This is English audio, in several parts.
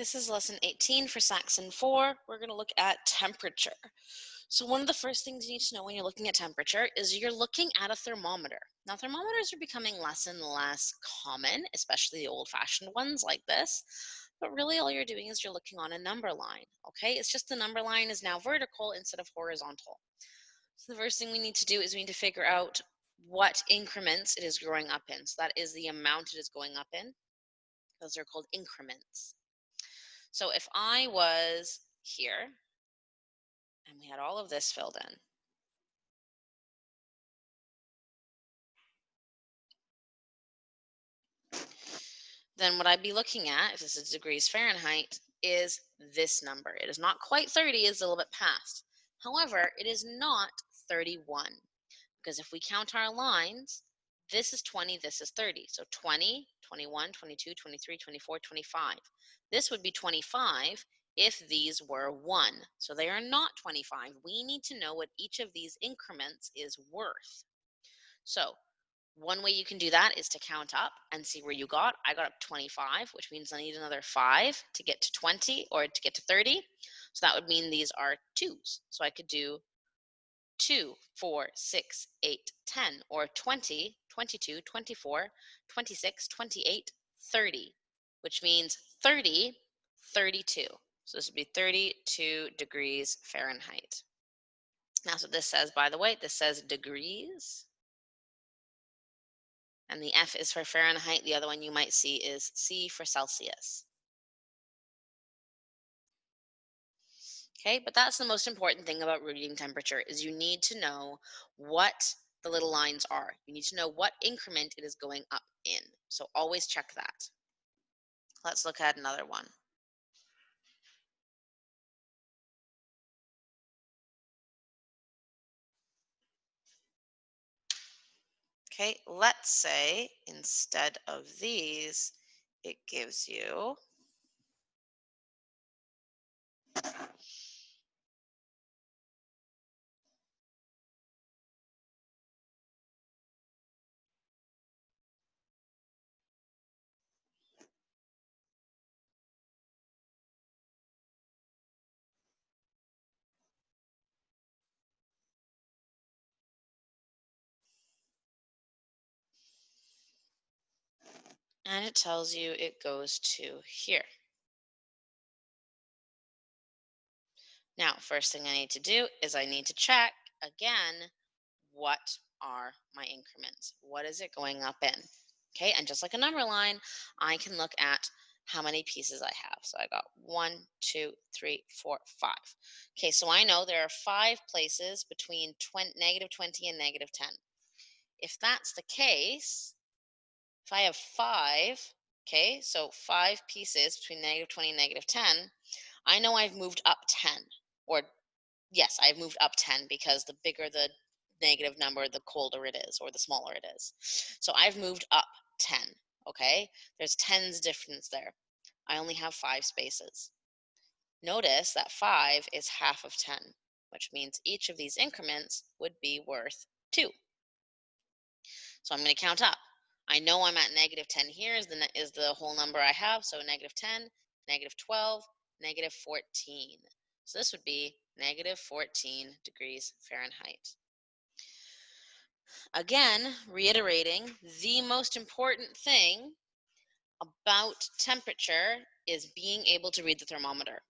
This is lesson 18 for Saxon 4. We're going to look at temperature. So one of the first things you need to know when you're looking at temperature is you're looking at a thermometer. Now thermometers are becoming less and less common, especially the old-fashioned ones like this. But really all you're doing is you're looking on a number line, okay? It's just the number line is now vertical instead of horizontal. So the first thing we need to do is we need to figure out what increments it is growing up in. So that is the amount it is going up in. Those are called increments. So if I was here and we had all of this filled in, then what I'd be looking at, if this is degrees Fahrenheit, is this number. It is not quite 30, it's a little bit past. However, it is not 31, because if we count our lines, this is 20, this is 30. So 20, 21, 22, 23, 24, 25. This would be 25 if these were 1. So they are not 25. We need to know what each of these increments is worth. So one way you can do that is to count up and see where you got. I got up 25, which means I need another 5 to get to 20 or to get to 30. So that would mean these are 2s. So I could do 2, 4, 6, 8, 10, or 20, 22, 24, 26, 28, 30, which means 30, 32. So this would be 32 degrees Fahrenheit. Now, so this says, by the way, this says degrees. And the F is for Fahrenheit. The other one you might see is C for Celsius. Okay, but that's the most important thing about reading temperature is you need to know what the little lines are. You need to know what increment it is going up in. So always check that. Let's look at another one. Okay, let's say instead of these, it gives you and it tells you it goes to here. Now, first thing I need to do is I need to check again, what are my increments? What is it going up in? Okay, and just like a number line, I can look at how many pieces I have. So I got 1, 2, 3, 4, 5. Okay, so I know there are 5 places between negative 20 and negative 10. If that's the case, if I have 5, okay, so 5 pieces between negative 20 and negative 10, I know I've moved up 10. Or yes, I've moved up 10 because the bigger the negative number, the colder it is, or the smaller it is. So I've moved up 10, okay? There's 10's difference there. I only have 5 spaces. Notice that 5 is half of 10, which means each of these increments would be worth 2. So I'm going to count up. I know I'm at negative 10 here is the whole number I have. So negative 10, negative 12, negative 14. So this would be negative 14 degrees Fahrenheit. Again, reiterating, the most important thing about temperature is being able to read the thermometer.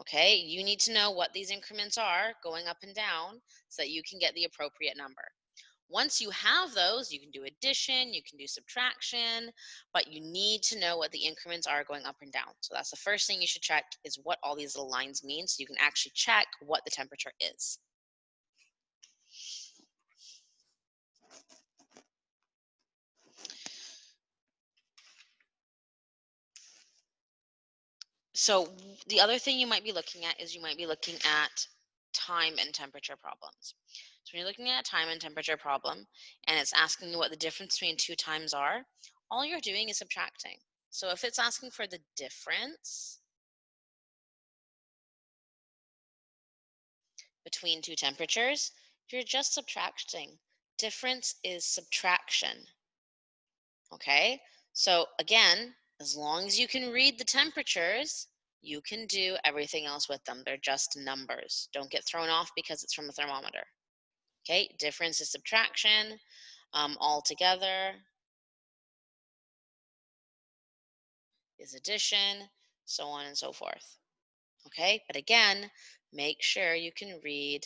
Okay, you need to know what these increments are going up and down so that you can get the appropriate number. Once you have those, you can do addition, you can do subtraction, but you need to know what the increments are going up and down. So that's the first thing you should check is what all these little lines mean so you can actually check what the temperature is. So the other thing you might be looking at is you might be looking at time and temperature problems. So when you're looking at a time and temperature problem and it's asking you what the difference between 2 times are, all you're doing is subtracting. So if it's asking for the difference between 2 temperatures, you're just subtracting. Difference is subtraction. Okay? So again, as long as you can read the temperatures, You can do everything else with them. They're just numbers. Don't get thrown off because it's from a thermometer. Okay, difference is subtraction. All together is addition, so on and so forth. Okay, but again, make sure you can read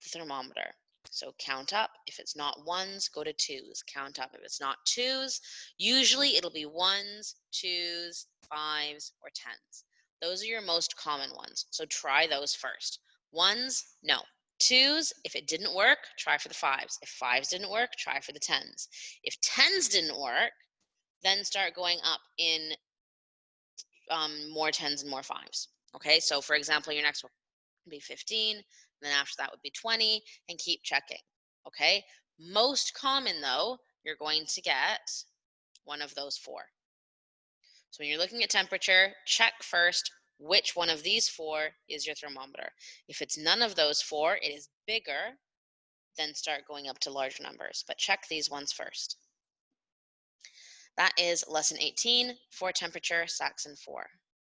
the thermometer. So count up. If it's not ones, go to twos. Count up. If it's not twos, usually it'll be ones, twos, fives, or tens. Those are your most common ones. So try those first. Ones, no. Twos, if it didn't work, try for the fives. If fives didn't work, try for the tens. If tens didn't work, then start going up in more tens and more fives. Okay, so for example, your next one would be 15, and then after that would be 20, and keep checking. Okay, most common though, you're going to get one of those four. So when you're looking at temperature, check first which one of these four is your thermometer. If it's none of those four, it is bigger, then start going up to large numbers. But check these ones first. That is lesson 18 for temperature, Saxon 4.